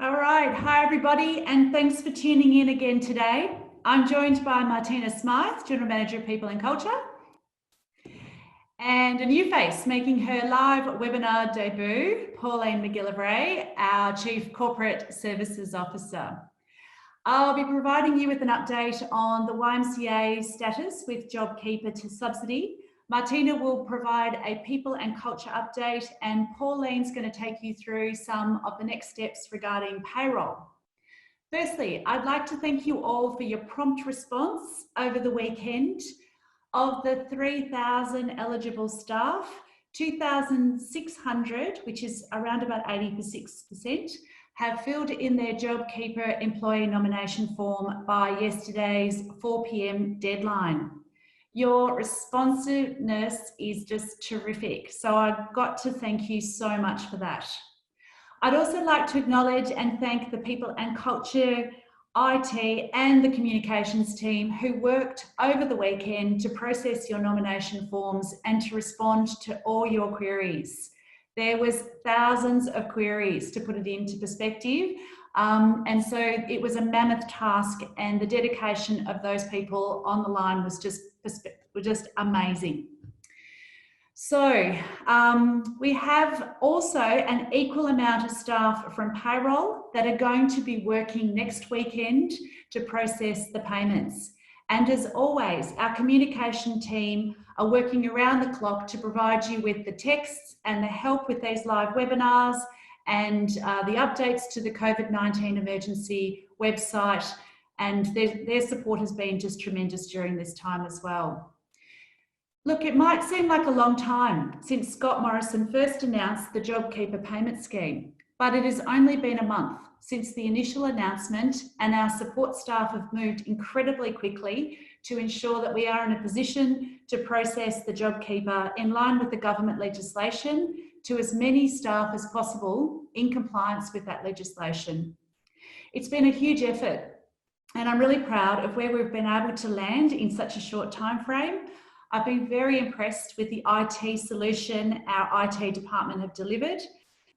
All right. Hi, everybody, and thanks for tuning in again today. I'm joined by Martina Smythe, General Manager of People and Culture, and a new face making her live webinar debut, Pauline McGillivray, our Chief Corporate Services Officer. I'll be providing you with an update on the YMCA status with JobKeeper to subsidy. Martina will provide a people and culture update, and Pauline's going to take you through some of the next steps regarding payroll. Firstly, I'd like to thank you all for your prompt response over the weekend. Of the 3,000 eligible staff, 2,600, which is around about 86%, have filled in their JobKeeper employee nomination form by yesterday's 4 p.m. deadline. Your responsiveness is just terrific, so I've got to thank you so much for that. I'd also like to acknowledge and thank the People and Culture, IT and the communications team who worked over the weekend to process your nomination forms and to respond to all your queries. There was thousands of queries, to put it into perspective, and so it was a mammoth task, and the dedication of those people on the line was just amazing. So we have also an equal amount of staff from payroll that are going to be working next weekend to process the payments. And as always, our communication team are working around the clock to provide you with the texts and the help with these live webinars and the updates to the COVID-19 emergency website. And their support has been just tremendous during this time as well. Look, it might seem like a long time since Scott Morrison first announced the JobKeeper payment scheme, but it has only been a month since the initial announcement, and our support staff have moved incredibly quickly to ensure that we are in a position to process the JobKeeper in line with the government legislation to as many staff as possible in compliance with that legislation. It's been a huge effort, and I'm really proud of where we've been able to land in such a short time frame. I've been very impressed with the IT solution our IT department have delivered,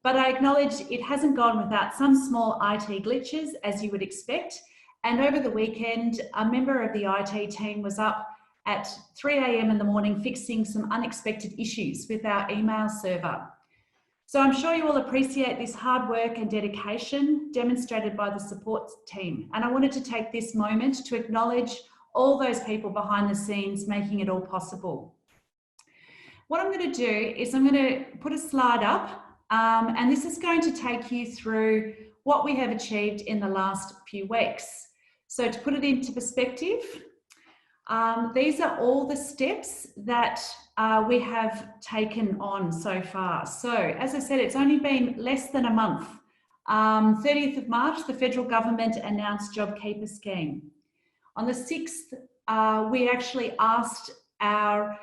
but I acknowledge it hasn't gone without some small IT glitches, as you would expect. And over the weekend, a member of the IT team was up at 3 a.m. in the morning fixing some unexpected issues with our email server. So I'm sure you all appreciate this hard work and dedication demonstrated by the support team. And I wanted to take this moment to acknowledge all those people behind the scenes making it all possible. What I'm going to do is I'm going to put a slide up, and this is going to take you through what we have achieved in the last few weeks. So to put it into perspective, these are all the steps that we have taken on so far. So as I said, it's only been less than a month. 30th of March, the federal government announced JobKeeper scheme. On the 6th, we actually asked our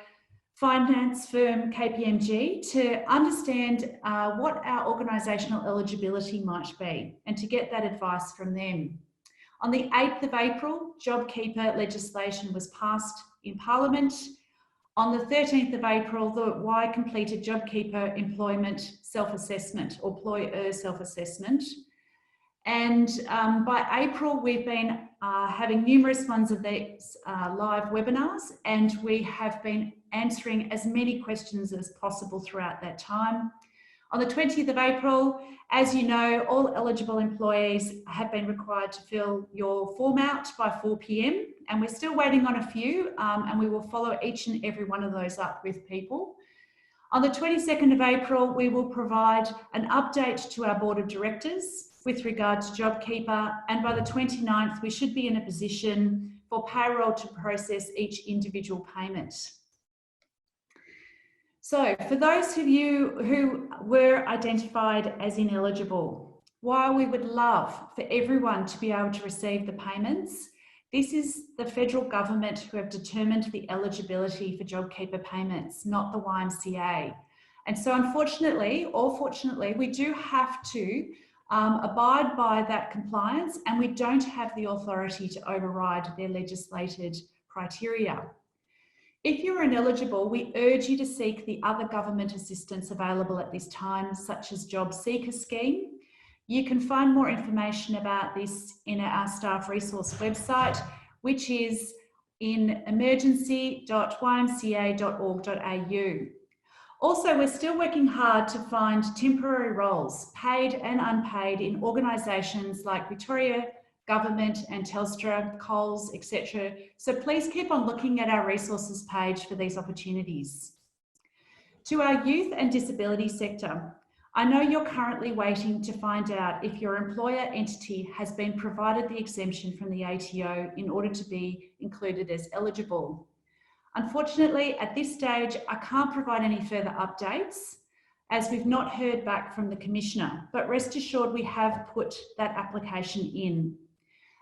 finance firm KPMG to understand what our organisational eligibility might be and to get that advice from them. On the 8th of April, JobKeeper legislation was passed in Parliament. On the 13th of April, the Y completed JobKeeper employment self-assessment or employer self-assessment. And by April, we've been having numerous ones of these live webinars, and we have been answering as many questions as possible throughout that time. On the 20th of April, as you know, all eligible employees have been required to fill your form out by 4 p.m. and we're still waiting on a few, and we will follow each and every one of those up with people. On the 22nd of April, we will provide an update to our Board of Directors with regard to JobKeeper, and by the 29th, we should be in a position for payroll to process each individual payment. So for those of you who were identified as ineligible, while we would love for everyone to be able to receive the payments, this is the federal government who have determined the eligibility for JobKeeper payments, not the YMCA. And so unfortunately, or fortunately, we do have to abide by that compliance, and we don't have the authority to override their legislated criteria. If you're ineligible, we urge you to seek the other government assistance available at this time, such as Job Seeker scheme. You can find more information about this in our staff resource website, which is in emergency.ymca.org.au. Also, we're still working hard to find temporary roles, paid and unpaid, in organisations like Victoria Government and Telstra, Coles, etc. So please keep on looking at our resources page for these opportunities. To our youth and disability sector, I know you're currently waiting to find out if your employer entity has been provided the exemption from the ATO in order to be included as eligible. Unfortunately, at this stage, I can't provide any further updates as we've not heard back from the Commissioner, but rest assured we have put that application in.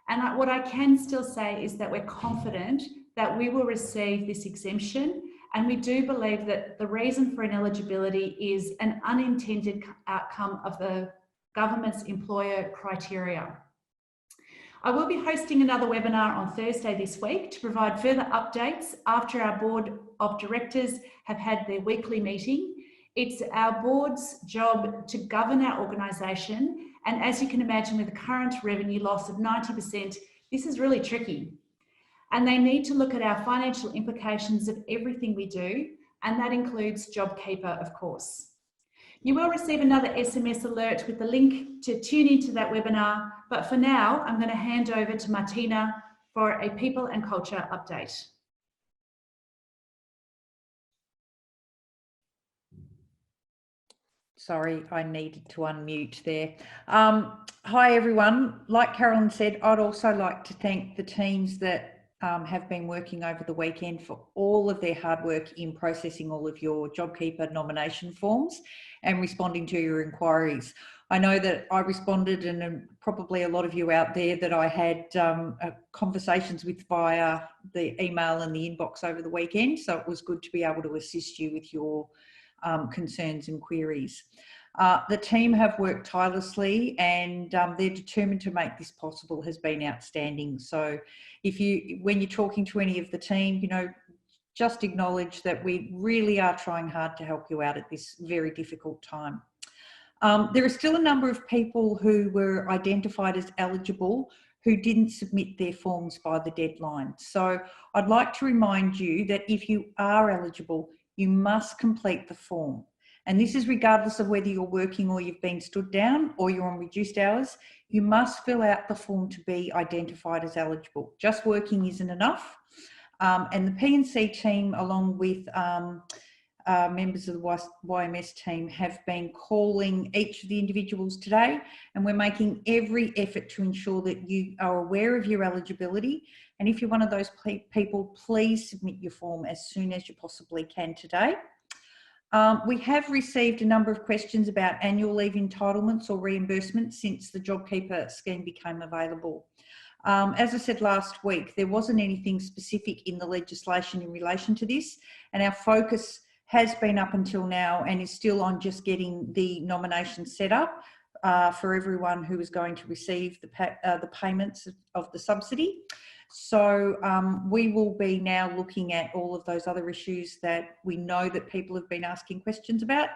And what I can still say is that we're confident that we will receive this exemption, and we do believe that the reason for ineligibility is an unintended outcome of the government's employer criteria. I will be hosting another webinar on Thursday this week to provide further updates after our Board of Directors have had their weekly meeting. It's our board's job to govern our organisation, and as you can imagine, with the current revenue loss of 90%, this is really tricky. And they need to look at our financial implications of everything we do, and that includes JobKeeper, of course. You will receive another SMS alert with the link to tune into that webinar, but for now, I'm going to hand over to Martina for a people and culture update. Sorry, I needed to unmute there. Hi everyone. Like Carolyn said, I'd also like to thank the teams that have been working over the weekend for all of their hard work in processing all of your JobKeeper nomination forms and responding to your inquiries. I know that I responded, and probably a lot of you out there that I had conversations with via the email and the inbox over the weekend, so it was good to be able to assist you with your concerns and queries. The team have worked tirelessly, and they're determined to make this possible. Has been outstanding. So when you're talking to any of the team, you know, just acknowledge that we really are trying hard to help you out at this very difficult time. There are still a number of people who were identified as eligible who didn't submit their forms by the deadline. So I'd like to remind you that if you are eligible, you must complete the form. And this is regardless of whether you're working or you've been stood down or you're on reduced hours. You must fill out the form to be identified as eligible. Just working isn't enough. And the P&C team, along with members of the YMS team, have been calling each of the individuals today, and we're making every effort to ensure that you are aware of your eligibility. And if you're one of those people, please submit your form as soon as you possibly can today. We have received a number of questions about annual leave entitlements or reimbursements since the JobKeeper scheme became available. As I said last week, there wasn't anything specific in the legislation in relation to this, and our focus has been up until now and is still on just getting the nomination set up for everyone who is going to receive the payments of the subsidy. So we will be now looking at all of those other issues that we know that people have been asking questions about,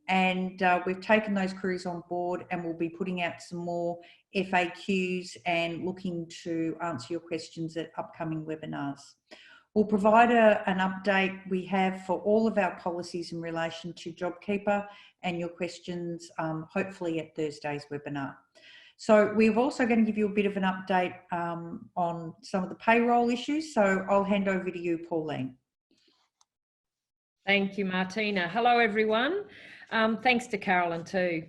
and we've taken those queries on board, and we'll be putting out some more FAQs and looking to answer your questions at upcoming webinars. We'll provide an update we have for all of our policies in relation to JobKeeper and your questions, hopefully at Thursday's webinar. So we're also going to give you a bit of an update on some of the payroll issues. So I'll hand over to you, Pauline. Thank you, Martina. Hello, everyone. Thanks to Carolyn too.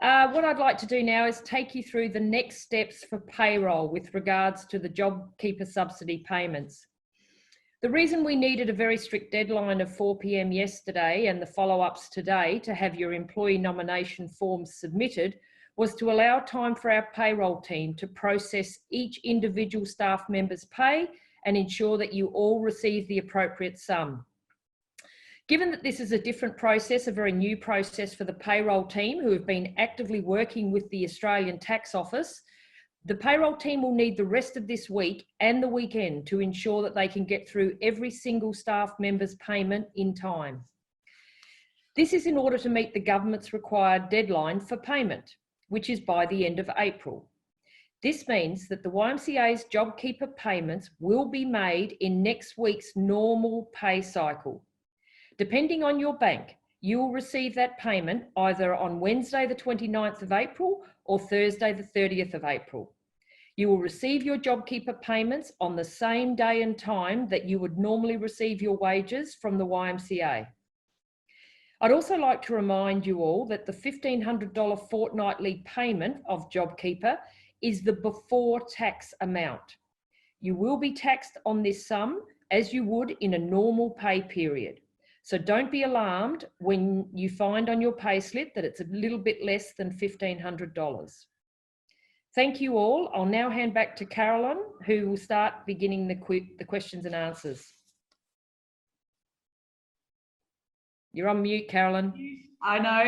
What I'd like to do now is take you through the next steps for payroll with regards to the JobKeeper subsidy payments. The reason we needed a very strict deadline of 4 p.m. yesterday and the follow-ups today to have your employee nomination forms submitted was to allow time for our payroll team to process each individual staff member's pay and ensure that you all receive the appropriate sum. Given that this is a different process, a very new process for the payroll team who have been actively working with the Australian Tax Office, the payroll team will need the rest of this week and the weekend to ensure that they can get through every single staff member's payment in time. This is in order to meet the government's required deadline for payment. which is by the end of April. This means that the YMCA's JobKeeper payments will be made in next week's normal pay cycle. Depending on your bank, you will receive that payment either on Wednesday the 29th of April or Thursday the 30th of April. You will receive your JobKeeper payments on the same day and time that you would normally receive your wages from the YMCA. I'd also like to remind you all that the $1,500 fortnightly payment of JobKeeper is the before tax amount. You will be taxed on this sum as you would in a normal pay period. So don't be alarmed when you find on your payslip that it's a little bit less than $1,500. Thank you all. I'll now hand back to Carolyn, who will start beginning the questions and answers. You're on mute, Carolyn. I know.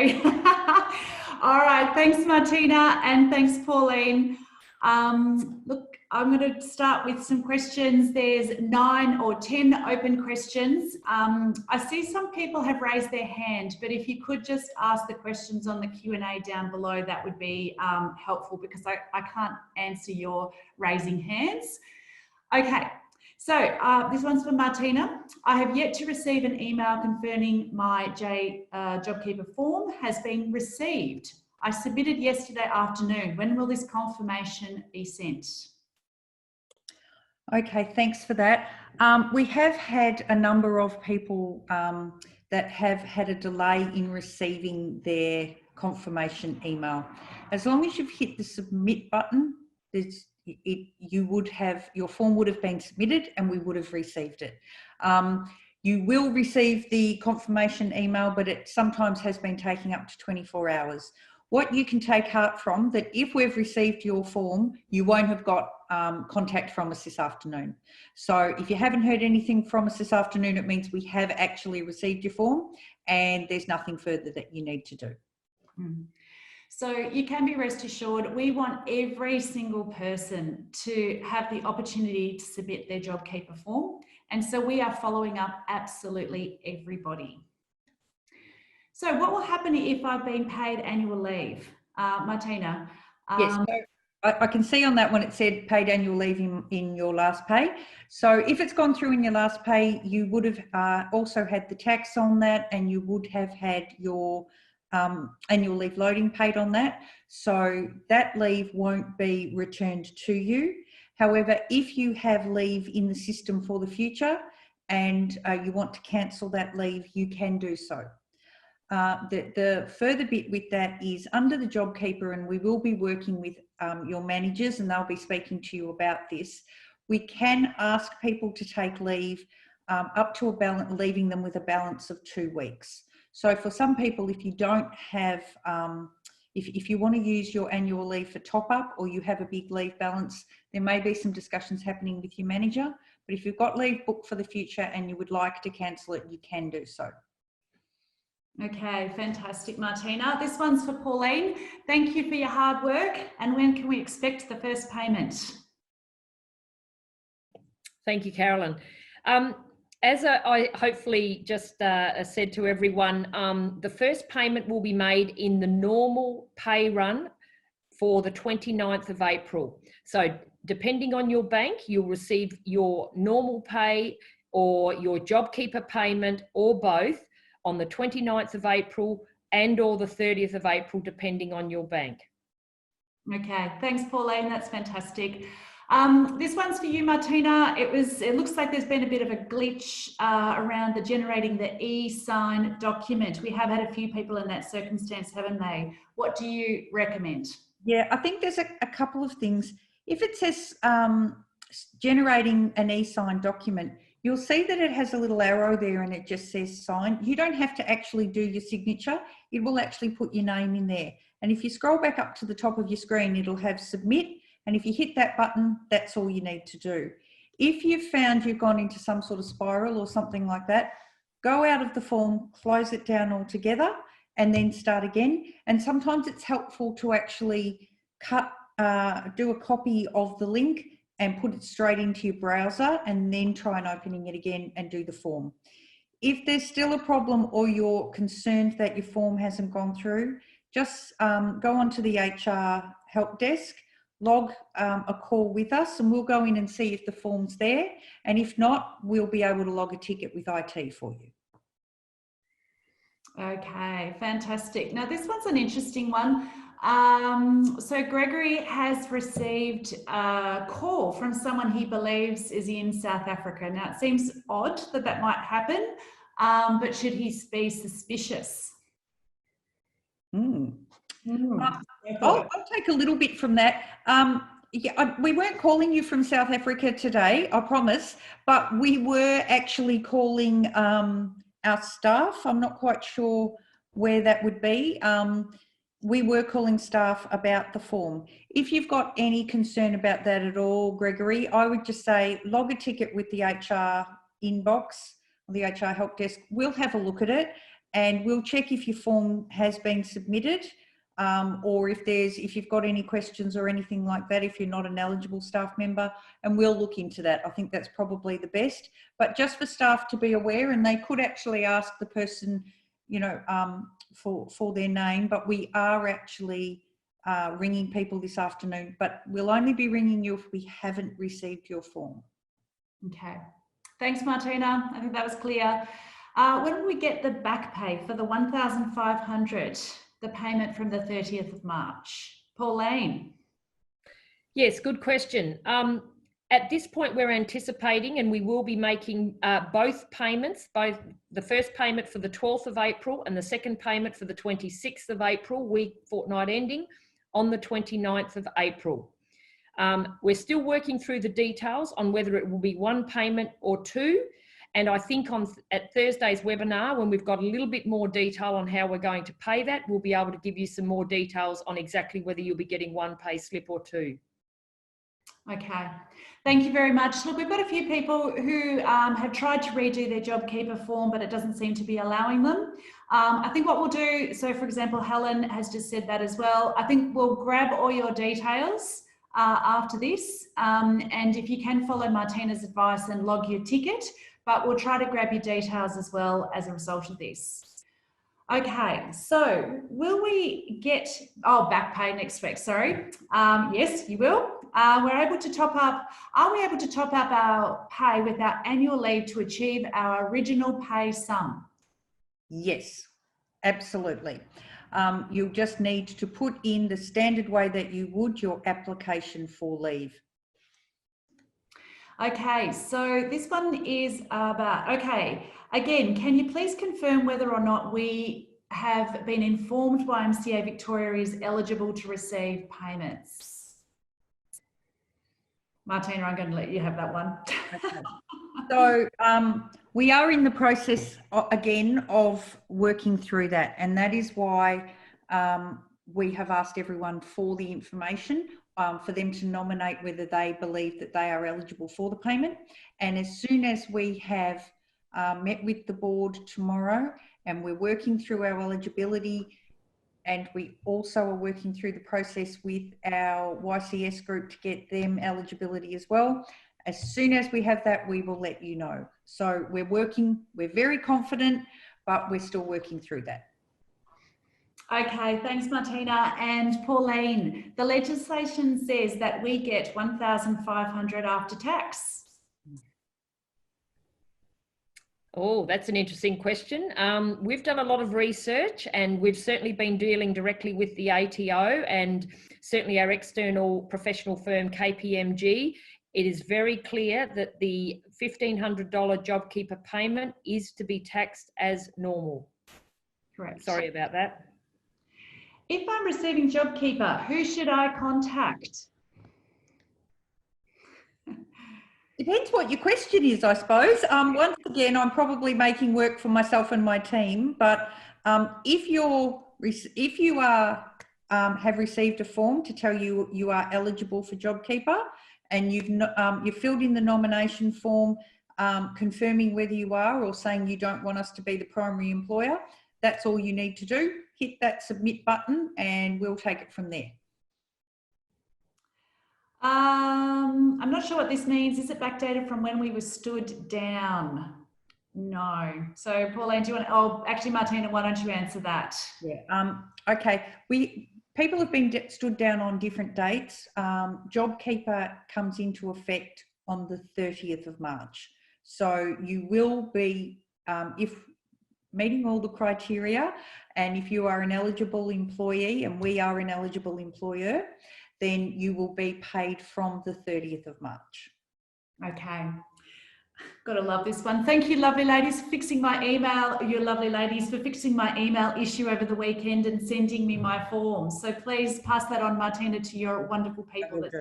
All right, thanks Martina and thanks Pauline. Look, I'm going to start with some questions. There's 9 or 10 open questions. I see some people have raised their hand, but if you could just ask the questions on the Q&A down below, that would be helpful because I can't answer your raising hands. Okay, so this one's for Martina. I have yet to receive an email confirming my JobKeeper form has been received. I submitted yesterday afternoon. When will this confirmation be sent? Okay, thanks for that. We have had a number of people that have had a delay in receiving their confirmation email. As long as you've hit the submit button, your form would have been submitted and we would have received it. You will receive the confirmation email, but it sometimes has been taking up to 24 hours. What you can take heart from, that if we've received your form, you won't have got contact from us this afternoon. So if you haven't heard anything from us this afternoon, it means we have actually received your form and there's nothing further that you need to do. So you can be rest assured, we want every single person to have the opportunity to submit their JobKeeper form. And so we are following up absolutely everybody. So what will happen if I've been paid annual leave? Martina? Yes, so I can see on that one it said paid annual leave in your last pay. So if it's gone through in your last pay, you would have also had the tax on that and you would have had your annual leave loading paid on that. So that leave won't be returned to you. However, if you have leave in the system for the future and you want to cancel that leave, you can do so. The further bit with that is under the JobKeeper, and we will be working with your managers and they'll be speaking to you about this. We can ask people to take leave up to a balance, leaving them with a balance of 2 weeks. So for some people, if you don't have, if you want to use your annual leave for top up or you have a big leave balance, there may be some discussions happening with your manager. But if you've got leave booked for the future and you would like to cancel it, you can do so. Okay, fantastic, Martina. This one's for Pauline. Thank you for your hard work. And when can we expect the first payment? Thank you, Carolyn. As I hopefully just said to everyone, the first payment will be made in the normal pay run for the 29th of April. So depending on your bank, you'll receive your normal pay or your JobKeeper payment or both on the 29th of April and or the 30th of April, depending on your bank. Okay, thanks, Pauline. That's fantastic. This one's for you, Martina. It looks like there's been a bit of a glitch around the generating the e-sign document. We have had a few people in that circumstance, haven't they? What do you recommend? Yeah, I think there's a couple of things. If it says generating an e-sign document, you'll see that it has a little arrow there and it just says sign. You don't have to actually do your signature. It will actually put your name in there. And if you scroll back up to the top of your screen, it'll have submit. And if you hit that button, that's all you need to do. If you've found you've gone into some sort of spiral or something like that, go out of the form, close it down altogether, and then start again. And sometimes it's helpful to actually do a copy of the link and put it straight into your browser and then try and opening it again and do the form. If there's still a problem or you're concerned that your form hasn't gone through, just go onto the HR help desk, log a call with us, and we'll go in and see if the form's there. And if not, we'll be able to log a ticket with IT for you. Okay, fantastic. Now this one's an interesting one. So Gregory has received a call from someone he believes is in South Africa. Now it seems odd that that might happen, but should he be suspicious? I'll take a little bit from that. Yeah, we weren't calling you from South Africa today, I promise, but we were actually calling our staff. I'm not quite sure where that would be. We were calling staff about the form. If you've got any concern about that at all, Gregory, I would just say log a ticket with the HR inbox, the HR help desk. We'll have a look at it and we'll check if your form has been submitted, or if you've got any questions or anything like that, if you're not an eligible staff member, and we'll look into that. I think that's probably the best. But just for staff to be aware, and they could actually ask the person, you know, for their name, but we are actually ringing people this afternoon, but we'll only be ringing you if we haven't received your form. Okay. Thanks, Martina. I think that was clear. When will we get the back pay for the 1,500, the payment from the 30th of March? Pauline. Yes, good question. At this point, we're anticipating, and we will be making both payments, both the first payment for the 12th of April and the second payment for the 26th of April, fortnight ending, on the 29th of April. We're still working through the details on whether it will be one payment or two. And I think at Thursday's webinar, when we've got a little bit more detail on how we're going to pay that, we'll be able to give you some more details on exactly whether you'll be getting one pay slip or two. Okay, thank you very much. Look, we've got a few people who have tried to redo their JobKeeper form, but it doesn't seem to be allowing them. I think what we'll do, so for example, Helen has just said that as well. I think we'll grab all your details after this, and if you can follow Martina's advice and log your ticket, but we'll try to grab your details as well as a result of this. Okay, so will we get, back pay next week, sorry. Yes, you will. We're able to top up, are we able to top up our pay with our annual leave to achieve our original pay sum? Yes, absolutely. You'll just need to put in the standard way that you would your application for leave. Okay, so this one is about, okay, again, can you please confirm whether or not we have been informed YMCA Victoria is eligible to receive payments? Martina, I'm going to let you have that one. Okay. So we are in the process again of working through that, and that is why we have asked everyone for the information for them to nominate whether they believe that they are eligible for the payment. And as soon as we have met with the board tomorrow and we're working through our eligibility, and we also are working through the process with our YCS group to get them eligibility as well. As soon as we have that, we will let you know. So we're very confident, but we're still working through that. Okay, thanks, Martina. And Pauline, the legislation says that we get 1,500 after tax. Oh, that's an interesting question. We've done a lot of research, and we've certainly been dealing directly with the ATO and certainly our external professional firm, KPMG. It is very clear that the $1,500 JobKeeper payment is to be taxed as normal. Correct. Sorry about that. If I'm receiving JobKeeper, who should I contact? Depends what your question is, I suppose. Once again, I'm probably making work for myself and my team, but if you have received a form to tell you you are eligible for JobKeeper, and you've filled in the nomination form confirming whether you are or saying you don't want us to be the primary employer, that's all you need to do. Hit that submit button and we'll take it from there. I'm not sure what this means. Is it backdated from when we were stood down? No. So Pauline, do you want, oh, actually Martina, why don't you answer that? Yeah. Okay. People have been stood down on different dates. JobKeeper comes into effect on the 30th of March. So you will be, if meeting all the criteria, and if you are an eligible employee and we are an eligible employer, then you will be paid from the 30th of March. Okay. Gotta love this one. Thank you, lovely ladies, for fixing my email. You lovely ladies for fixing my email issue over the weekend and sending me my forms. So please pass that on, Martina, to your wonderful people. That's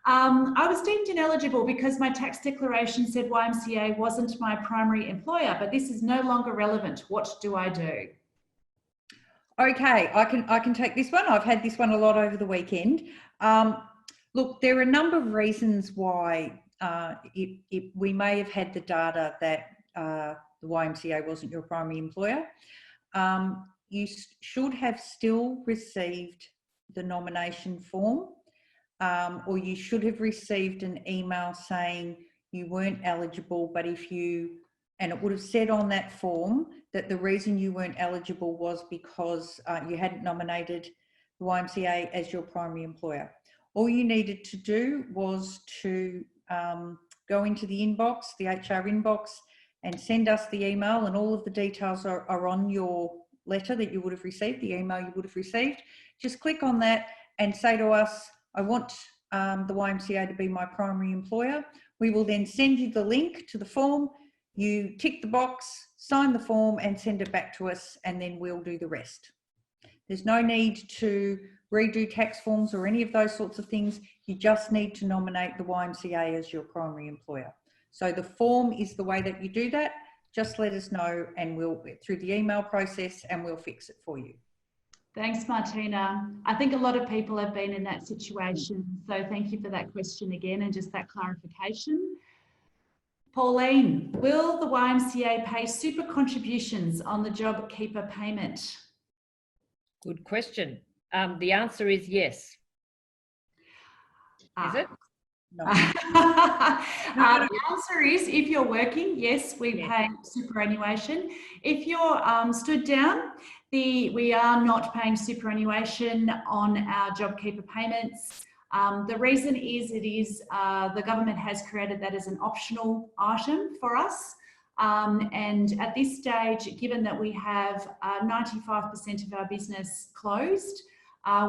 I was deemed ineligible because my tax declaration said YMCA wasn't my primary employer, but this is no longer relevant. What do I do? Okay, I can take this one. I've had this one a lot over the weekend. Look, there are a number of reasons why we may have had the data that the YMCA wasn't your primary employer. You should have still received the nomination form, or you should have received an email saying you weren't eligible, but and it would have said on that form that the reason you weren't eligible was because you hadn't nominated the YMCA as your primary employer. All you needed to do was to go into the inbox, the HR inbox, and send us the email, and all of the details are on your letter that you would have received, the email you would have received. Just click on that and say to us, I want the YMCA to be my primary employer. We will then send you the link to the form. You tick the box, sign the form and send it back to us, and then we'll do the rest. There's no need to redo tax forms or any of those sorts of things. You just need to nominate the YMCA as your primary employer. So the form is the way that you do that. Just let us know and we'll, through the email process, and we'll fix it for you. Thanks, Martina. I think a lot of people have been in that situation. So thank you for that question again and just that clarification. Pauline, will the YMCA pay super contributions on the JobKeeper payment? Good question. The answer is yes. Is it? No. The answer is, if you're working, yes, we pay superannuation. If you're stood down, we are not paying superannuation on our JobKeeper payments. The reason is the government has created that as an optional item for us. And at this stage, given that we have 95% of our business closed,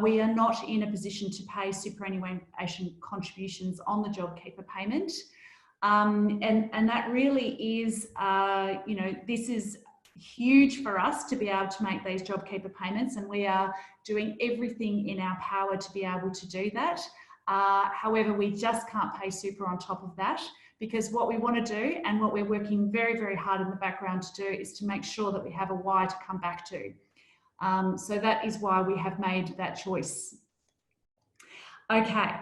we are not in a position to pay superannuation contributions on the JobKeeper payment. And that really is, you know, this is huge for us to be able to make these JobKeeper payments, and we are doing everything in our power to be able to do that. However, we just can't pay super on top of that, because what we want to do and what we're working very, very hard in the background to do is to make sure that we have a why to come back to. So that is why we have made that choice. Okay,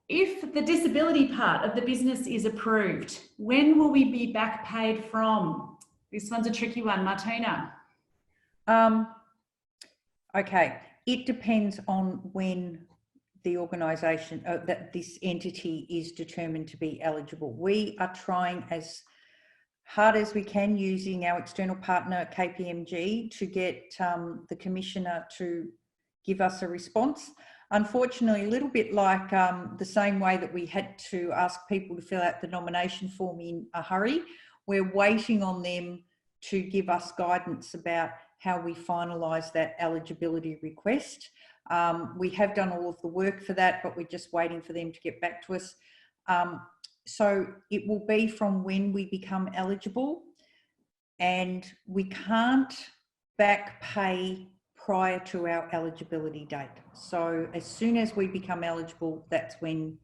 if the disability part of the business is approved, when will we be back paid from? This one's a tricky one, Martina. Okay, it depends on when the organisation, that this entity is determined to be eligible. We are trying as hard as we can using our external partner KPMG to get the Commissioner to give us a response. Unfortunately, a little bit like the same way that we had to ask people to fill out the nomination form in a hurry, we're waiting on them to give us guidance about how we finalise that eligibility request. We have done all of the work for that, but we're just waiting for them to get back to us. So it will be from when we become eligible, and we can't back pay prior to our eligibility date. So as soon as we become eligible, that's when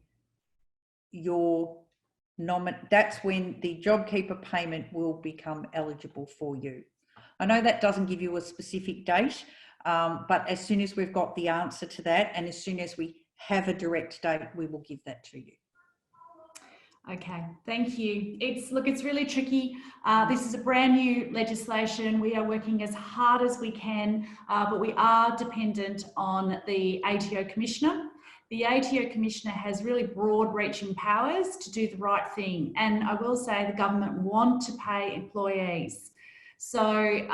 that's when the JobKeeper payment will become eligible for you. I know that doesn't give you a specific date, but as soon as we've got the answer to that, and as soon as we have a direct date, we will give that to you. Okay, thank you. It's really tricky. This is a brand new legislation. We are working as hard as we can, but we are dependent on the ATO Commissioner the ATO Commissioner has really broad-reaching powers to do the right thing. And I will say the government want to pay employees. So,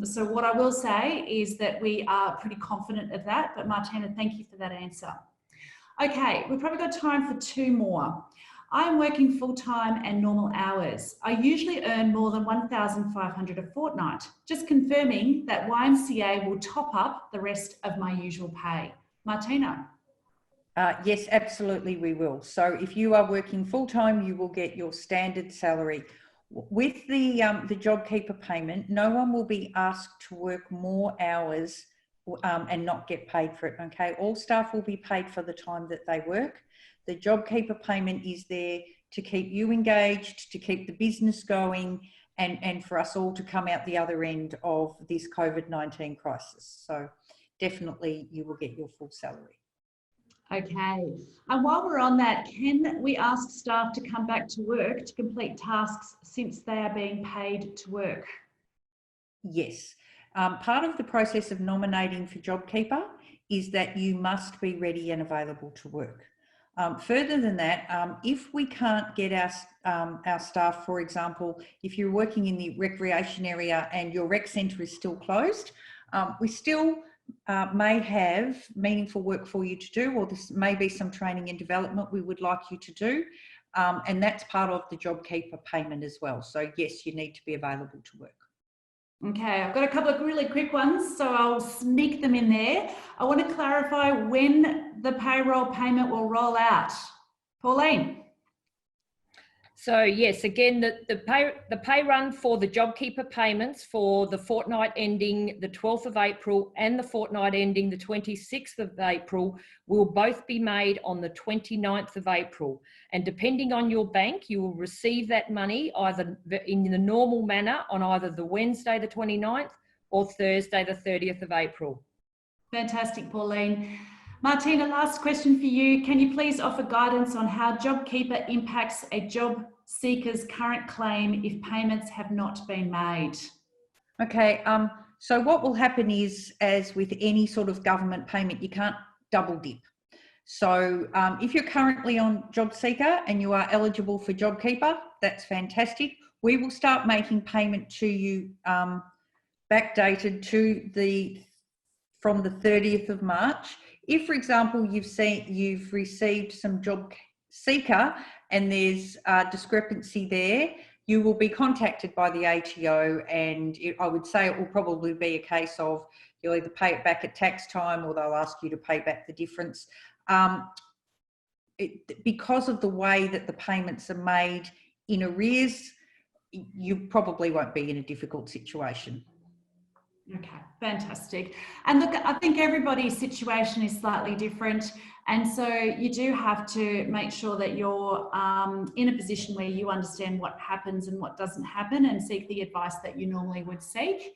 so what I will say is that we are pretty confident of that. But Martina, thank you for that answer. Okay, we've probably got time for two more. I'm working full-time and normal hours. I usually earn more than $1,500 a fortnight. Just confirming that YMCA will top up the rest of my usual pay. Martina. Yes, absolutely we will. So if you are working full-time, you will get your standard salary. With the JobKeeper payment, no one will be asked to work more hours and not get paid for it, okay? All staff will be paid for the time that they work. The JobKeeper payment is there to keep you engaged, to keep the business going, and for us all to come out the other end of this COVID-19 crisis. So definitely you will get your full salary. Okay, and while we're on that, can we ask staff to come back to work to complete tasks since they are being paid to work? Yes. Part of the process of nominating for JobKeeper is that you must be ready and available to work. Further than that, if we can't get our staff, for example, if you're working in the recreation area and your rec centre is still closed, we still may have meaningful work for you to do, or this may be some training and development we would like you to do, and that's part of the JobKeeper payment as well. So yes, you need to be available to work. Okay, I've got a couple of really quick ones, so I'll sneak them in there. I want to clarify when the payroll payment will roll out. Pauline. So yes, again, the pay run for the JobKeeper payments for the fortnight ending the 12th of April and the fortnight ending the 26th of April will both be made on the 29th of April. And depending on your bank, you will receive that money either in the normal manner on either the Wednesday the 29th or Thursday the 30th of April. Fantastic, Pauline. Martina, last question for you. Can you please offer guidance on how JobKeeper impacts a job seeker's current claim if payments have not been made? Okay, so what will happen is, as with any sort of government payment, you can't double dip. So if you're currently on JobSeeker and you are eligible for JobKeeper, that's fantastic. We will start making payment to you backdated to from the 30th of March. If, for example, you've received some JobSeeker and there's a discrepancy there, you will be contacted by the ATO, and I would say it will probably be a case of you'll either pay it back at tax time or they'll ask you to pay back the difference. Because of the way that the payments are made in arrears, you probably won't be in a difficult situation. Okay, fantastic. And look, I think everybody's situation is slightly different. And so you do have to make sure that you're in a position where you understand what happens and what doesn't happen and seek the advice that you normally would seek.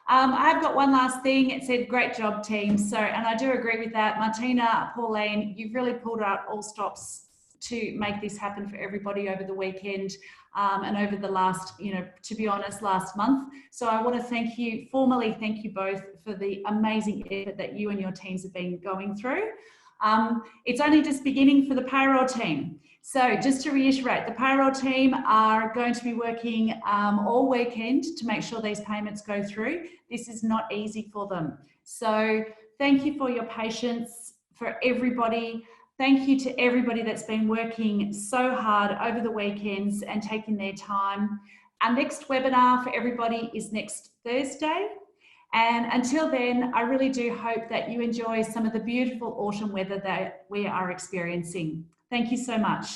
I've got one last thing. It said, great job, team. So, and I do agree with that. Martina, Pauline, you've really pulled out all stops to make this happen for everybody over the weekend and over the last, to be honest, last month. So I want to formally thank you both for the amazing effort that you and your teams have been going through. It's only just beginning for the payroll team. So just to reiterate, the payroll team are going to be working all weekend to make sure these payments go through. This is not easy for them. So thank you for your patience, for everybody. Thank you to everybody that's been working so hard over the weekends and taking their time. Our next webinar for everybody is next Thursday. And until then, I really do hope that you enjoy some of the beautiful autumn weather that we are experiencing. Thank you so much.